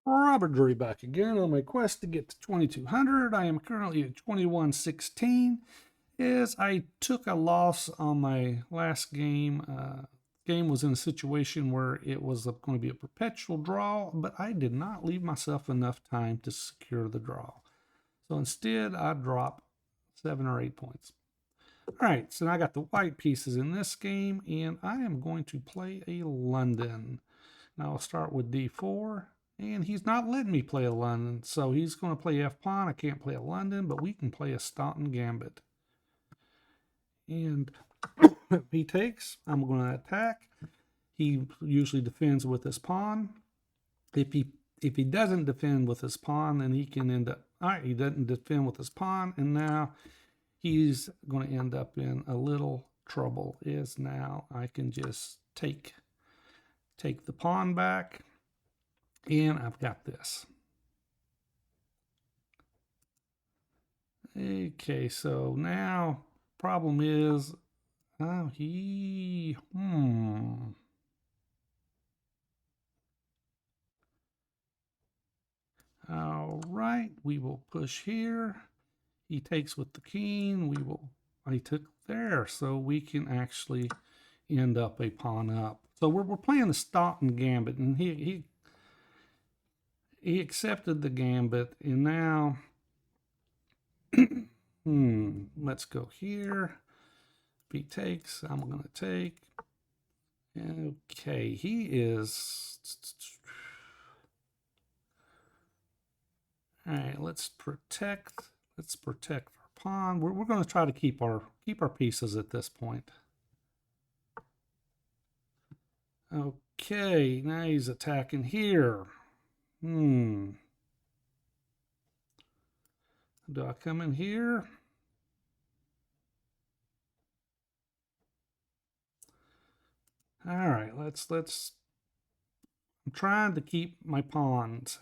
Robert Drury back again on my quest to get to 2200. I am currently at 2116. As I took a loss on my last game, game was in a situation where it was going to be a perpetual draw, but I did not leave myself enough time to secure the draw. So instead, I dropped 7 or 8 points. All right, so now I got the white pieces in this game, and I am going to play a London. Now I'll start with D4, and he's not letting me play a London, so he's going to play F-pawn. I can't play a London, but we can play a Staunton Gambit. And if he takes, I'm going to attack. He usually defends with his pawn. If he doesn't defend with his pawn, then he can end up. All right, he doesn't defend with his pawn, and now he's going to end up in a little trouble. Is now I can just take the pawn back, and I've got this. Okay, so now problem is, all right, we will push here. He takes with the king. I took there, so we can actually end up a pawn up. So we're playing the Staunton Gambit, and he accepted the gambit, and now let's go here. If he takes, I'm going to take. Okay, he is. All right, let's protect our pawn. We're going to try to keep our pieces at this point. Okay, now he's attacking here. Do I come in here? All right, let's I'm trying to keep my pawns.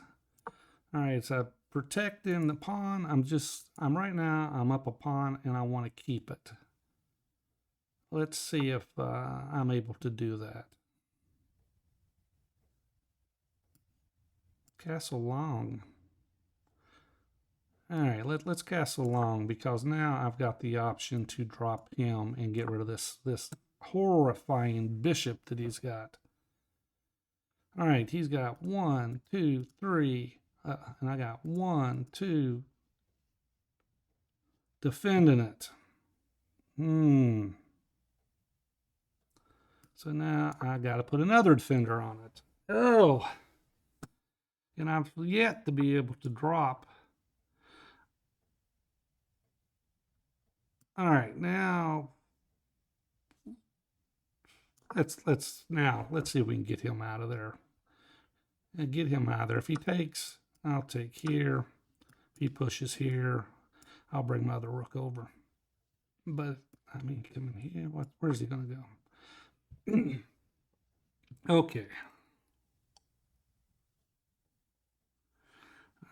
All right, so protecting the pawn. I'm right now, I'm up a pawn and I want to keep it. Let's see if I'm able to do that. Castle long. All right, let's castle long, because now I've got the option to drop him and get rid of this horrifying bishop that he's got. All right, he's got 1, 2, 3, and I got 1, 2, defending it. So now I got to put another defender on it. Oh, and I've yet to be able to drop. All right, now let's see if we can get him out of there. And get him out of there. If he takes, I'll take here. If he pushes here, I'll bring my other rook over. But I mean, come in here. Where's he gonna go? Okay.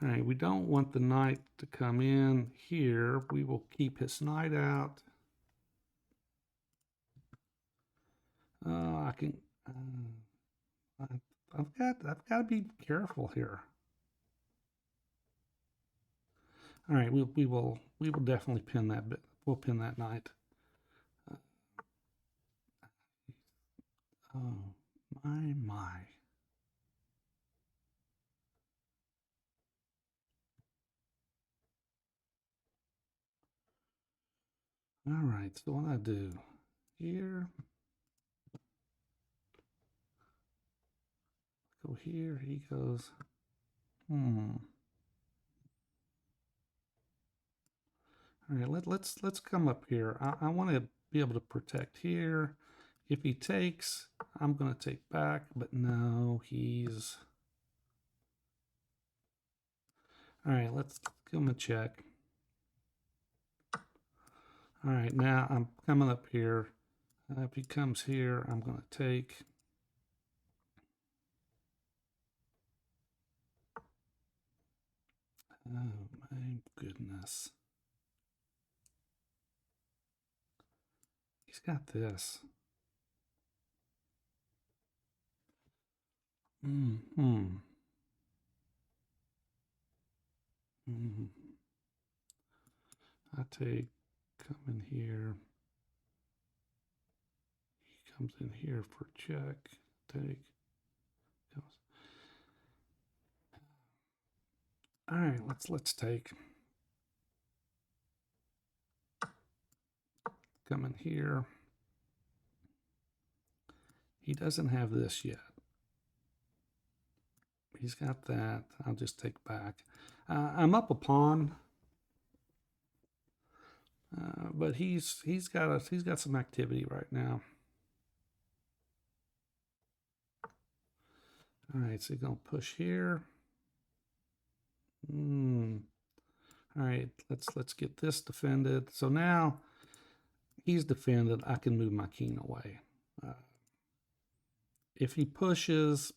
All right, we don't want the knight to come in here. We will keep his knight out. I can. I've got to be careful here. All right, we will definitely pin that bit. We'll pin that knight. Oh my. All right, so what I do here, go here, he goes, All right, let's come up here. I want to be able to protect here. If he takes, I'm going to take back, but no, he's... All right, let's give him a check. All right, now I'm coming up here. If he comes here, I'm going to take. Oh, my goodness. He's got this. take, come in here. He comes in here for check, take, goes. All right, let's take. Come in here. He doesn't have this yet. He's got that. I'll just take back. I'm up a pawn, but he's got some activity right now. All right, so he's gonna push here. All right, let's get this defended. So now he's defended. I can move my king away. If he pushes,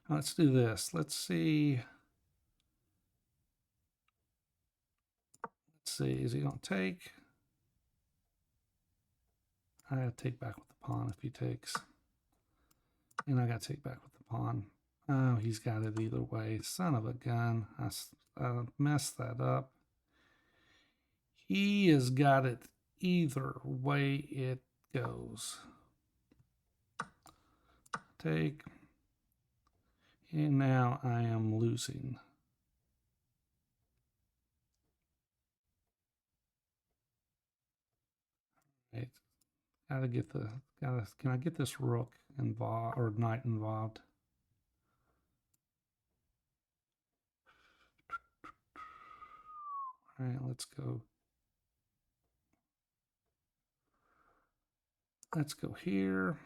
let's do this. Let's see. Let's see. Is he gonna take? I gotta take back with the pawn if he takes, and I gotta take back with the pawn. Oh, he's got it either way. Son of a gun. I messed that up. He has got it either way it goes. Take. And now I am losing. Right. Gotta get the, can I get this rook involved or knight involved? All right, let's go. Let's go here.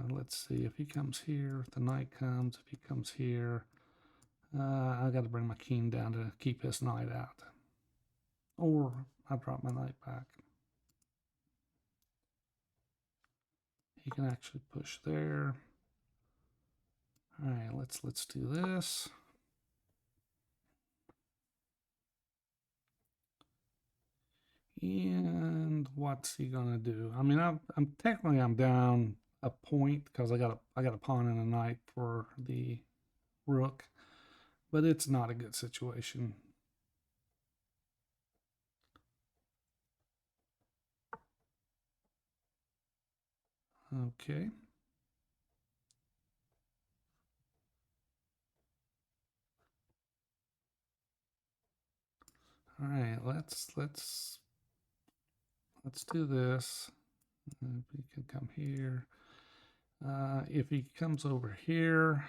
Let's see if he comes here, if the knight comes, if he comes here. I got to bring my king down to keep his knight out. Or I drop my knight back. He can actually push there. All right, let's do this. And what's he gonna do? I mean, I'm technically down a point because I got a pawn and a knight for the rook, but it's not a good situation. Okay. All right, let's do this. If he can come here. If he comes over here,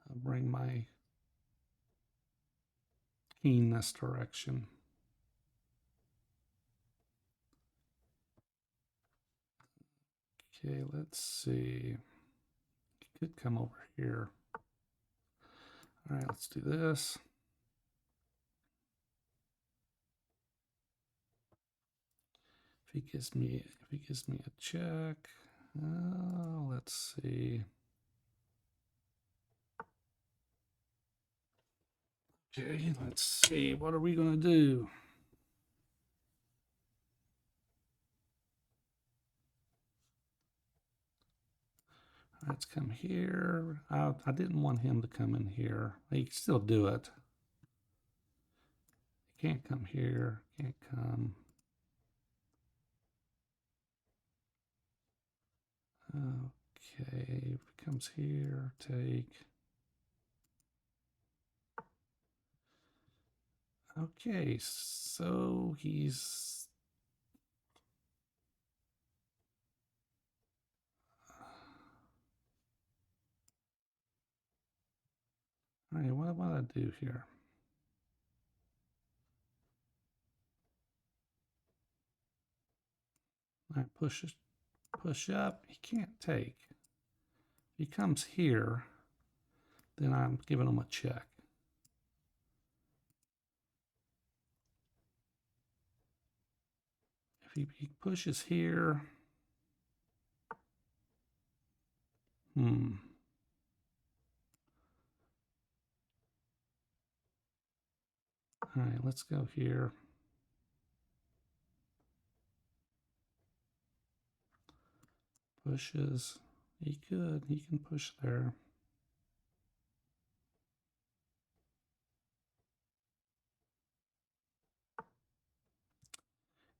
I'll bring my king this direction. Okay, let's see. He could come over here. All right, let's do this. If he gives me a check, let's see. Okay, let's see. What are we gonna do? Let's come here. I didn't want him to come in here. He can still do it. He can't come here. Can't come. Okay, if he comes here, take. Okay, so he's... All right, what do I do here? All right, push up. He can't take. If he comes here, then I'm giving him a check. If he pushes here, All right, let's go here. Pushes. He could. He can push there.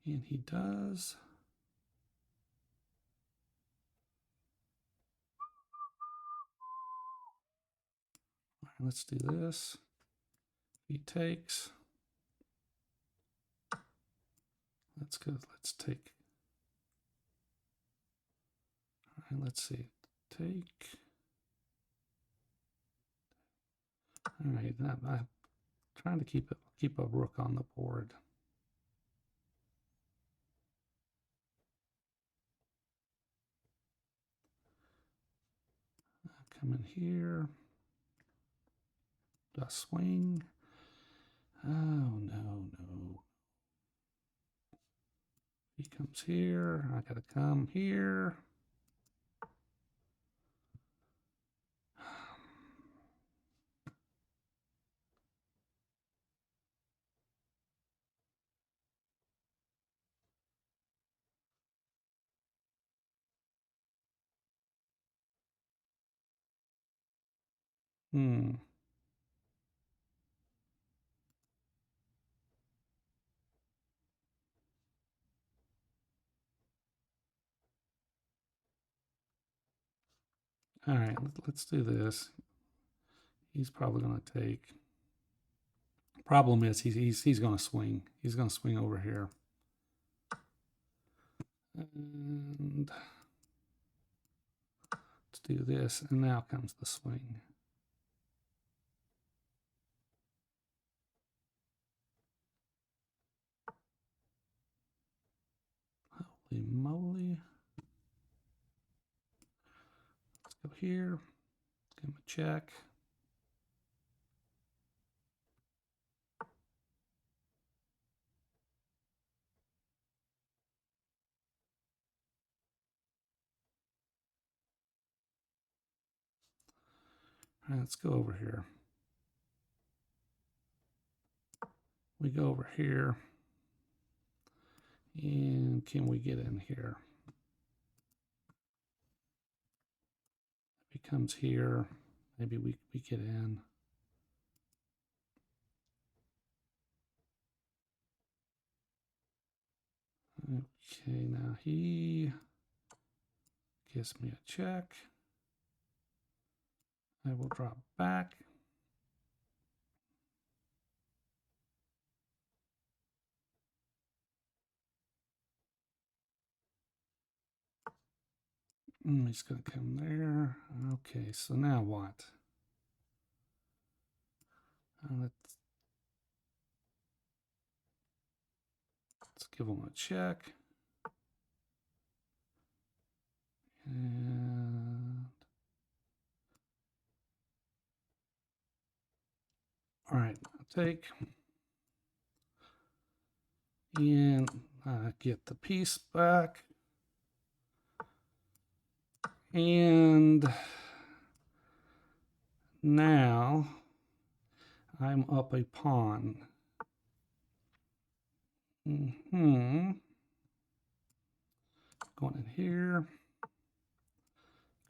And he does. All right, let's do this. He takes. Let's go. Let's take. All right, let's see. Take. All right, I'm trying to keep a rook on the board. Come in here. Do I swing? Oh, no. He comes here. I got to come here. All right, let's do this. He's probably going to take. Problem is he's going to swing. He's going to swing over here. And let's do this. And now comes the swing. Holy moly. Let's go here. Give him a check. All right, let's go over here. We go over here. And can we get in here? If he comes here, maybe we get in. Okay, now he gives me a check. I will drop back. He's going to come there. Okay, so now what? Let's give him a check. And all right, I'll take. And get the piece back. And now I'm up a pawn. Going in here.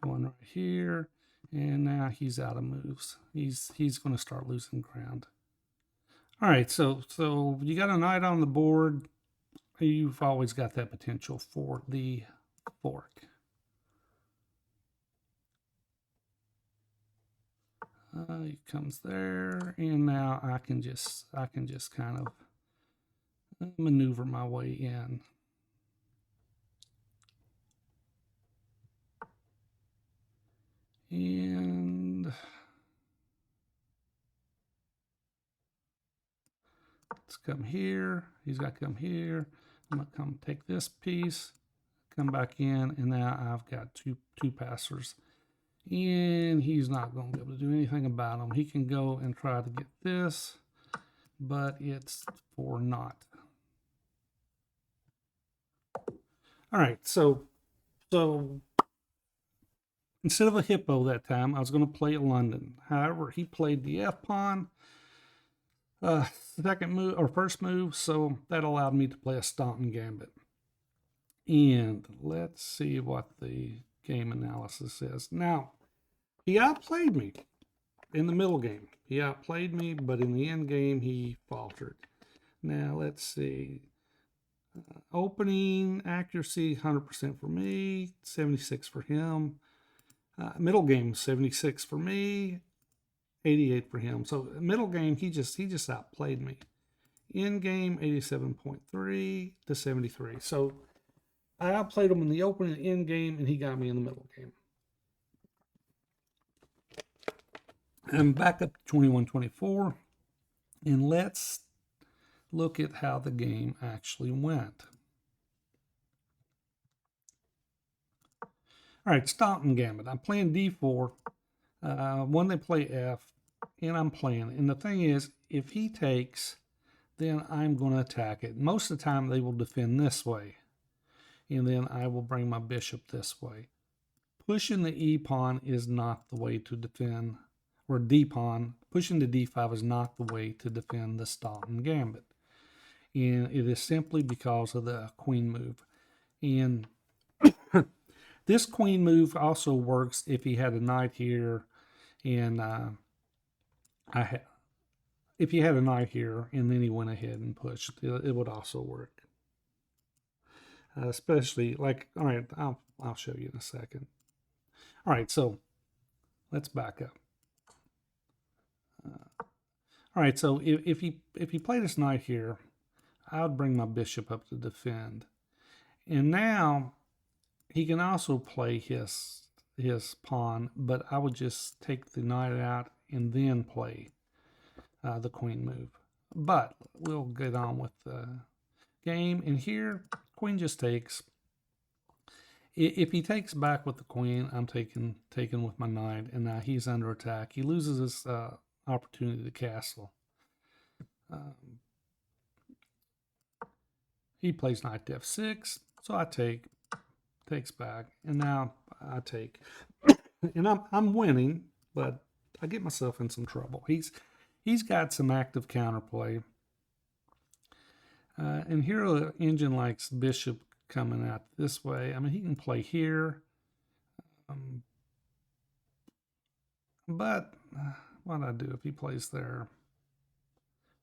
Going right here. And now he's out of moves. He's going to start losing ground. All right, so you got a knight on the board. You've always got that potential for the fork. He comes there, and now I can just kind of maneuver my way in. And let's come here. He's got to come here. I'm going to come take this piece, come back in, and now I've got two passers. And he's not going to be able to do anything about them. He can go and try to get this, but it's for naught. All right, so instead of a hippo that time, I was going to play a London. However, he played the F-pawn. second move or first move, so that allowed me to play a Staunton Gambit. And let's see what the game analysis says. Now, he outplayed me in the middle game. He outplayed me, but in the end game, he faltered. Now, let's see. Opening accuracy, 100% for me, 76 for him. Middle game, 76 for me, 88 for him. So middle game, he just outplayed me. End game, 87.3 to 73. So I outplayed him in the opening and end game, and he got me in the middle game. I'm back up to 21-24, and let's look at how the game actually went. All right, Staunton Gambit. I'm playing D4. When they play F, and I'm playing. And the thing is, if he takes, then I'm going to attack it. Most of the time, they will defend this way. And then I will bring my bishop this way. Pushing the E pawn is not the way to defend, or D pawn. Pushing the D5 is not the way to defend the Staunton Gambit. And it is simply because of the queen move. And this queen move also works if he had a knight here, and if he had a knight here, and then he went ahead and pushed, it would also work. Especially like, all right, I'll show you in a second. All right, so let's back up. All right, so if he played his knight here, I would bring my bishop up to defend. And now he can also play his pawn, but I would just take the knight out and then play the queen move. But we'll get on with the game. And here, queen just takes. If he takes back with the queen, I'm taking with my knight, and now he's under attack. He loses his opportunity to castle. He plays knight to f6, so I takes back, and now I take, and I'm winning, but I get myself in some trouble. He's got some active counterplay, and here the engine likes bishop coming out this way. I mean, he can play here, but what I do if he plays there?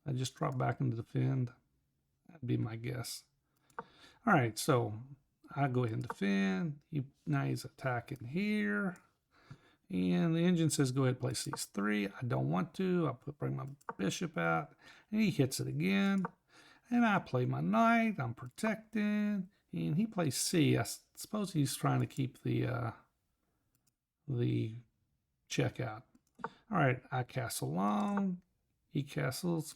I just drop back into defend. That'd be my guess. All right, so I go ahead and defend. Now he's attacking here. And the engine says go ahead and play c3. I don't want to. I'll bring my bishop out. And he hits it again. And I play my knight. I'm protecting. And he plays c. I suppose he's trying to keep the check out. All right, I castle long. He castles.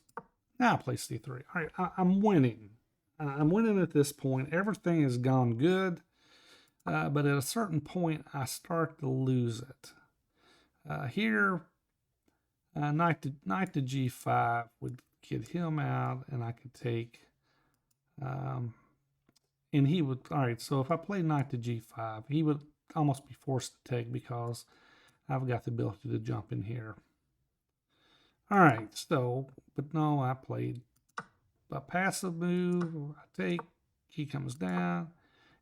Now I play c3. All right, I'm winning. I'm winning at this point. Everything has gone good. But at a certain point, I start to lose it. Here, knight to g5 would get him out, and I could take, and he would, all right, so if I play knight to g5, he would almost be forced to take because I've got the ability to jump in here. All right, so, but no, I played a passive move. I take, he comes down,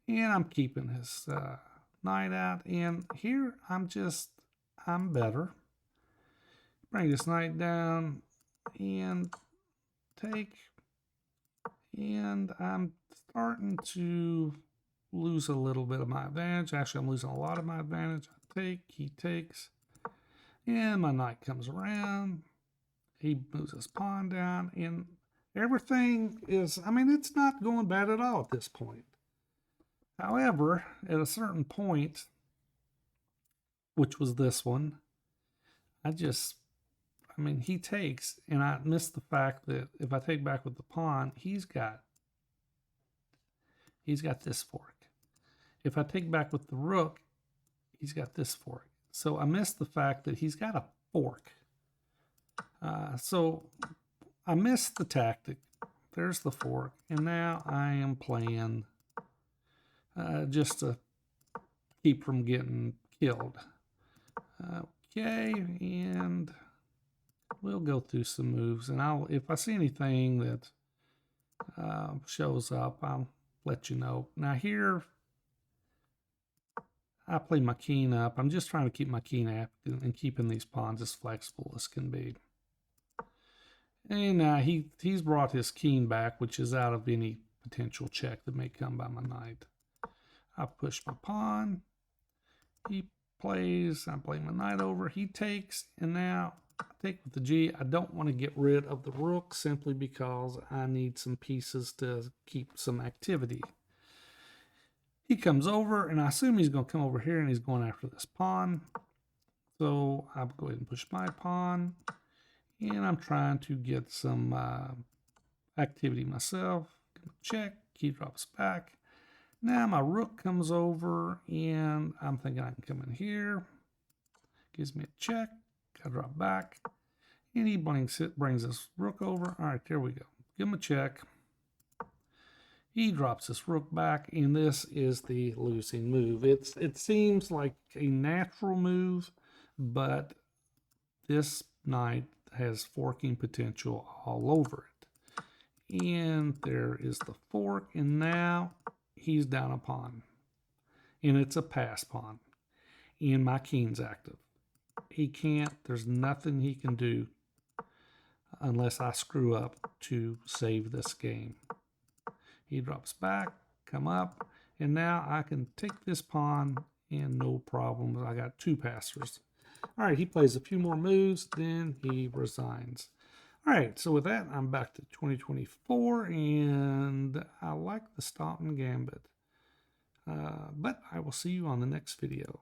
and I'm keeping his knight out, and here I'm better. Bring this knight down and take, and I'm starting to lose a little bit of my advantage. Actually, I'm losing a lot of my advantage. I take, he takes, and my knight comes around. He moves his pawn down, and everything is, I mean, it's not going bad at all at this point. However, at a certain point, which was this one, he takes, and I missed the fact that if I take back with the pawn, he's got this fork. If I take back with the rook, he's got this fork. So I missed the fact that he's got a fork. So I missed the tactic. There's the fork, and now I am playing just to keep from getting killed. Okay, and we'll go through some moves, and if I see anything that shows up, I'll let you know. Now here, I play my king up. I'm just trying to keep my king active and keeping these pawns as flexible as can be. And he's brought his king back, which is out of any potential check that may come by my knight. I push my pawn. He plays. I play my knight over. He takes, and now I take with the G. I don't want to get rid of the rook simply because I need some pieces to keep some activity. He comes over, and I assume he's going to come over here, and he's going after this pawn. So I'll go ahead and push my pawn, and I'm trying to get some activity myself. Check. He drops back. Now my rook comes over, and I'm thinking I can come in here. Gives me a check. I drop back, and he brings this rook over. All right, there we go. Give him a check. He drops this rook back, and this is the losing move. It seems like a natural move, but this knight has forking potential all over it. And there is the fork, and now he's down a pawn. And it's a pass pawn. And my king's active. He can't, there's nothing he can do unless I screw up to save this game. He drops back, come up, and now I can take this pawn and no problem. I got two passers. All right, he plays a few more moves, then he resigns. All right, so with that, I'm back to 2024, and I like the Staunton Gambit. But I will see you on the next video.